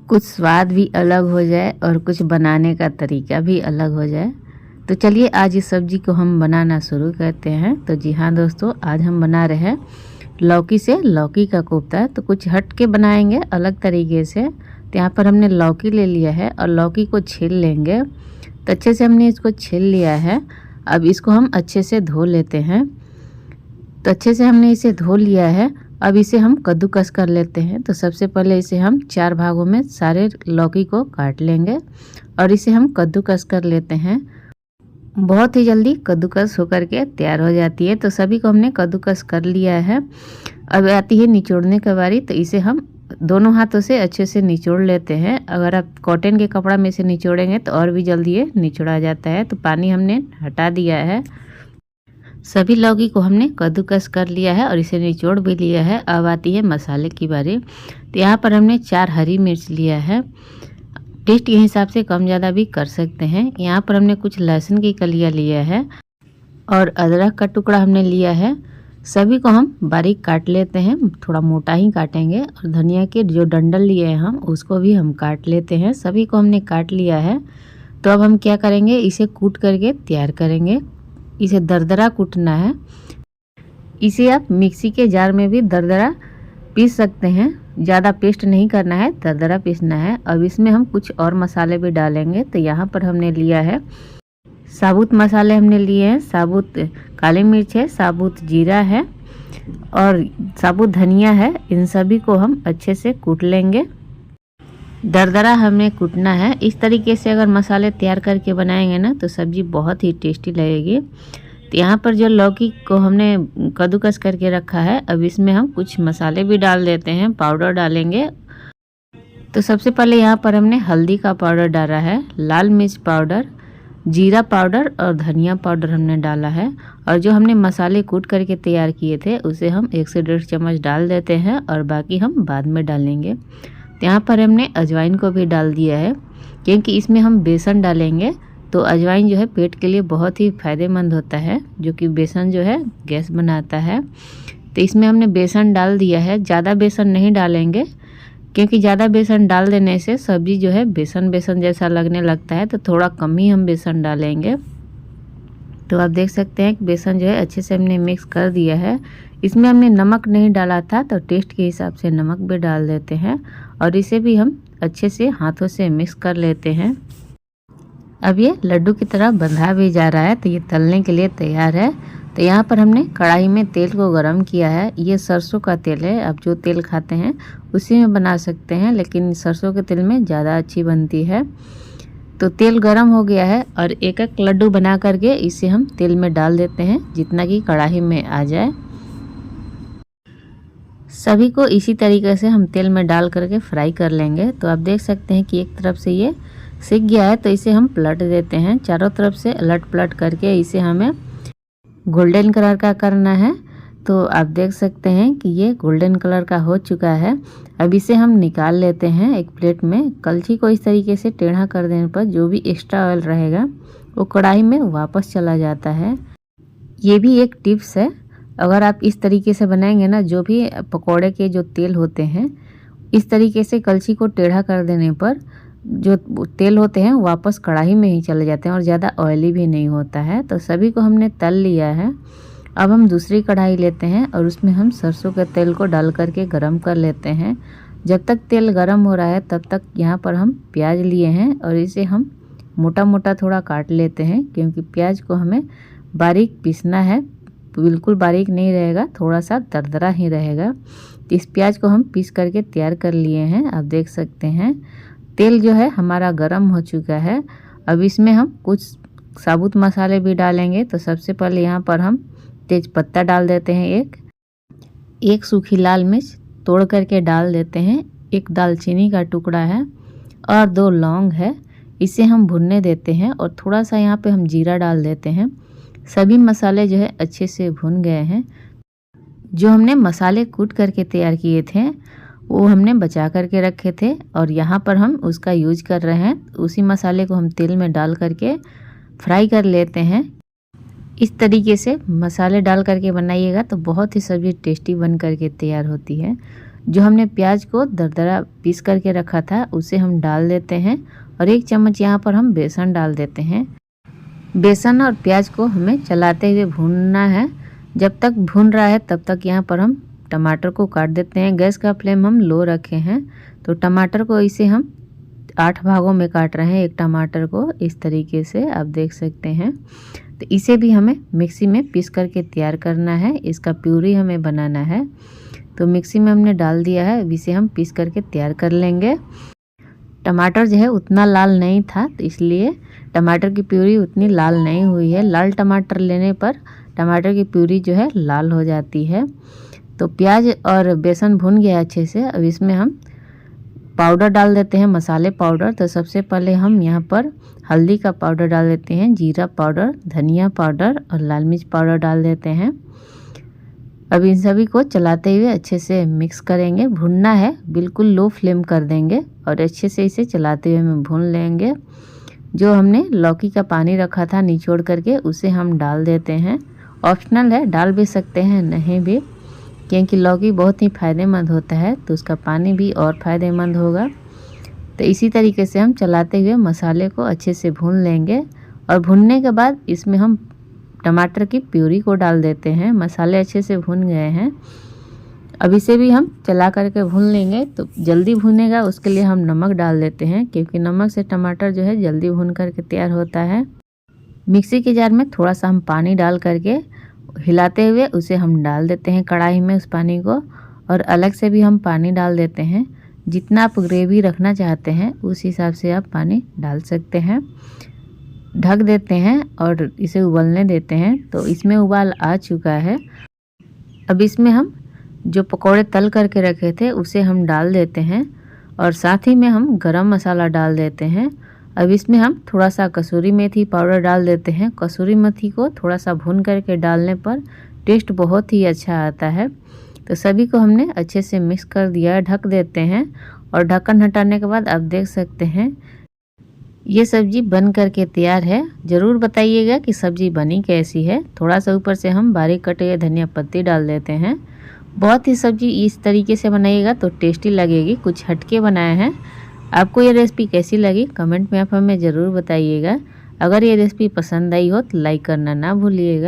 कुछ स्वाद भी अलग हो जाए और कुछ बनाने का तरीका भी अलग हो जाए। तो चलिए आज इस सब्ज़ी को हम बनाना शुरू करते हैं। तो जी हाँ दोस्तों, आज हम बना रहे हैं लौकी से लौकी का कोफ्ता। तो कुछ हट के बनाएंगे अलग तरीके से। तो यहाँ पर हमने लौकी ले लिया है और लौकी को छील लेंगे। तो अच्छे से हमने इसको छील लिया है। अब इसको हम अच्छे से धो लेते हैं। तो अच्छे से हमने इसे धो लिया है। अब इसे हम कद्दूकस कर लेते हैं। तो सबसे पहले इसे हम 4 भागों में सारे लौकी को काट लेंगे और इसे हम कद्दूकस कर लेते हैं। बहुत ही जल्दी कद्दूकस होकर के तैयार हो जाती है। तो सभी को हमने कद्दूकस कर लिया है। अब आती है निचोड़ने की बारी। तो इसे हम दोनों हाथों से अच्छे से निचोड़ लेते हैं। अगर आप कॉटन के कपड़ा में से निचोड़ेंगे तो और भी जल्दी ये निचोड़ा जाता है। तो पानी हमने हटा दिया है। सभी लौकी को हमने कद्दूकस कर लिया है और इसे निचोड़ भी लिया है। अब आती है मसाले की बारी। तो यहाँ पर हमने 4 हरी मिर्च लिया है। टेस्ट के हिसाब से कम ज़्यादा भी कर सकते हैं। यहाँ पर हमने कुछ लहसुन की कलियाँ लिया है और अदरक का टुकड़ा हमने लिया है। सभी को हम बारीक काट लेते हैं, थोड़ा मोटा ही काटेंगे। और धनिया के जो डंडल लिए हैं हम उसको भी हम काट लेते हैं। सभी को हमने काट लिया है। तो अब हम क्या करेंगे, इसे कूट करके तैयार करेंगे। इसे दरदरा कूटना है। इसे आप मिक्सी के जार में भी दरदरा पीस सकते हैं। ज़्यादा पेस्ट नहीं करना है, दरदरा पीसना है। अब इसमें हम कुछ और मसाले भी डालेंगे। तो यहाँ पर हमने लिया है साबुत मसाले, हमने लिए हैं साबुत काली मिर्च है, साबुत जीरा है और साबुत धनिया है। इन सभी को हम अच्छे से कूट लेंगे। दरदरा हमें कूटना है। इस तरीके से अगर मसाले तैयार करके बनाएंगे ना तो सब्ज़ी बहुत ही टेस्टी लगेगी। तो यहाँ पर जो लौकी को हमने कद्दूकस करके रखा है, अब इसमें हम कुछ मसाले भी डाल देते हैं, पाउडर डालेंगे। तो सबसे पहले यहाँ पर हमने हल्दी का पाउडर डाला है, लाल मिर्च पाउडर, जीरा पाउडर और धनिया पाउडर हमने डाला है। और जो हमने मसाले कूट करके तैयार किए थे उसे हम 1 से 1.5 चम्मच डाल देते हैं और बाकी हम बाद में डालेंगे। तो यहाँ पर हमने अजवाइन को भी डाल दिया है, क्योंकि इसमें हम बेसन डालेंगे। तो अजवाइन जो है पेट के लिए बहुत ही फ़ायदेमंद होता है, जो कि बेसन जो है गैस बनाता है। तो इसमें हमने बेसन डाल दिया है। ज़्यादा बेसन नहीं डालेंगे, क्योंकि ज़्यादा बेसन डाल देने से सब्ज़ी जो है बेसन बेसन जैसा लगने लगता है। तो थोड़ा कम ही हम बेसन डालेंगे। तो आप देख सकते हैं कि बेसन जो है अच्छे से हमने मिक्स कर दिया है। इसमें हमने नमक नहीं डाला था, तो टेस्ट के हिसाब से नमक भी डाल देते हैं और इसे भी हम अच्छे से हाथों से मिक्स कर लेते हैं। अब ये लड्डू की तरह बंधा भी जा रहा है, तो ये तलने के लिए तैयार है। तो यहाँ पर हमने कढ़ाई में तेल को गरम किया है। ये सरसों का तेल है। आप जो तेल खाते हैं उसी में बना सकते हैं, लेकिन सरसों के तेल में ज़्यादा अच्छी बनती है। तो तेल गरम हो गया है और एक एक लड्डू बना करके इसे हम तेल में डाल देते हैं, जितना कि कढ़ाई में आ जाए। सभी को इसी तरीके से हम तेल में डाल करके फ्राई कर लेंगे। तो आप देख सकते हैं कि एक तरफ से ये सिक गया है, तो इसे हम पलट देते हैं। चारों तरफ से अलट पलट करके इसे हमें गोल्डन कलर का करना है। तो आप देख सकते हैं कि ये गोल्डन कलर का हो चुका है। अब इसे हम निकाल लेते हैं एक प्लेट में। कलछी को इस तरीके से टेढ़ा कर देने पर जो भी एक्स्ट्रा ऑयल रहेगा वो कढ़ाई में वापस चला जाता है। ये भी एक टिप्स है। अगर आप इस तरीके से बनाएंगे ना, जो भी पकौड़े के जो तेल होते हैं, इस तरीके से कलछी को टेढ़ा कर देने पर जो तेल होते हैं वापस कढ़ाई में ही चले जाते हैं और ज़्यादा ऑयली भी नहीं होता है। तो सभी को हमने तल लिया है। अब हम दूसरी कढ़ाई लेते हैं और उसमें हम सरसों के तेल को डाल करके गरम कर लेते हैं। जब तक तेल गरम हो रहा है तब तक यहाँ पर हम प्याज लिए हैं और इसे हम मोटा मोटा थोड़ा काट लेते हैं, क्योंकि प्याज को हमें बारीक पीसना है। बिल्कुल बारीक नहीं रहेगा, थोड़ा सा दरदरा ही रहेगा। तो इस प्याज को हम पीस करके तैयार कर लिए हैं। आप देख सकते हैं तेल जो है हमारा गरम हो चुका है। अब इसमें हम कुछ साबुत मसाले भी डालेंगे। तो सबसे पहले यहाँ पर हम तेज पत्ता डाल देते हैं, एक सूखी लाल मिर्च तोड़ करके डाल देते हैं, एक दालचीनी का टुकड़ा है और 2 लौंग है। इसे हम भुनने देते हैं और थोड़ा सा यहाँ पे हम जीरा डाल देते हैं। सभी मसाले जो है अच्छे से भुन गए हैं। जो हमने मसाले कूट करके तैयार किए थे वो हमने बचा करके रखे थे और यहाँ पर हम उसका यूज कर रहे हैं। उसी मसाले को हम तेल में डाल करके फ्राई कर लेते हैं। इस तरीके से मसाले डाल करके बनाइएगा तो बहुत ही सब्ज़ी टेस्टी बन करके तैयार होती है। जो हमने प्याज को दरदरा पीस करके रखा था उसे हम डाल देते हैं और 1 चम्मच यहाँ पर हम बेसन डाल देते हैं। बेसन और प्याज को हमें चलाते हुए भूनना है। जब तक भून रहा है तब तक यहाँ पर हम टमाटर को काट देते हैं। गैस का फ्लेम हम लो रखे हैं। तो टमाटर को इसे हम 8 भागों में काट रहे हैं। एक टमाटर को इस तरीके से आप देख सकते हैं। तो इसे भी हमें मिक्सी में पीस करके तैयार करना है। इसका प्यूरी हमें बनाना है। तो मिक्सी में हमने डाल दिया है। अब इसे हम पीस करके तैयार कर लेंगे। टमाटर जो है उतना लाल नहीं था, तो इसलिए टमाटर की प्यूरी उतनी लाल नहीं हुई है। लाल टमाटर लेने पर टमाटर की प्यूरी जो है लाल हो जाती है। तो प्याज और बेसन भुन गया अच्छे से। अब इसमें हम पाउडर डाल देते हैं, मसाले पाउडर। तो सबसे पहले हम यहाँ पर हल्दी का पाउडर डाल देते हैं, जीरा पाउडर, धनिया पाउडर और लाल मिर्च पाउडर डाल देते हैं। अब इन सभी को चलाते हुए अच्छे से मिक्स करेंगे। भुनना है, बिल्कुल लो फ्लेम कर देंगे और अच्छे से इसे चलाते हुए हम भून लेंगे। जो हमने लौकी का पानी रखा था निचोड़ करके उसे हम डाल देते हैं। ऑप्शनल है, डाल भी सकते हैं नहीं भी, क्योंकि लौकी बहुत ही फ़ायदेमंद होता है तो उसका पानी भी और फ़ायदेमंद होगा। तो इसी तरीके से हम चलाते हुए मसाले को अच्छे से भून लेंगे और भूनने के बाद इसमें हम टमाटर की प्यूरी को डाल देते हैं। मसाले अच्छे से भून गए हैं। अब इसे भी हम चला करके भून लेंगे। तो जल्दी भुनेगा उसके लिए हम नमक डाल देते हैं, क्योंकि नमक से टमाटर जो है जल्दी भून करके तैयार होता है। मिक्सी के जार में थोड़ा सा हम पानी डाल करके हिलाते हुए उसे हम डाल देते हैं कढ़ाई में उस पानी को, और अलग से भी हम पानी डाल देते हैं। जितना आप ग्रेवी रखना चाहते हैं उस हिसाब से आप पानी डाल सकते हैं। ढक देते हैं और इसे उबलने देते हैं। तो इसमें उबाल आ चुका है। अब इसमें हम जो पकौड़े तल करके रखे थे उसे हम डाल देते हैं और साथ ही में हम गरम मसाला डाल देते हैं। अब इसमें हम थोड़ा सा कसूरी मेथी पाउडर डाल देते हैं। कसूरी मेथी को थोड़ा सा भून करके डालने पर टेस्ट बहुत ही अच्छा आता है। तो सभी को हमने अच्छे से मिक्स कर दिया, ढक देते हैं और ढक्कन हटाने के बाद आप देख सकते हैं ये सब्जी बन करके तैयार है। ज़रूर बताइएगा कि सब्जी बनी कैसी है। थोड़ा सा ऊपर से हम बारीक कटे हुए धनिया पत्ती डाल देते हैं। बहुत ही सब्जी इस तरीके से बनाइएगा तो टेस्टी लगेगी। कुछ हटके बनाए हैं। आपको ये रेसिपी कैसी लगी कमेंट में आप हमें ज़रूर बताइएगा। अगर ये रेसिपी पसंद आई हो तो लाइक करना ना भूलिएगा।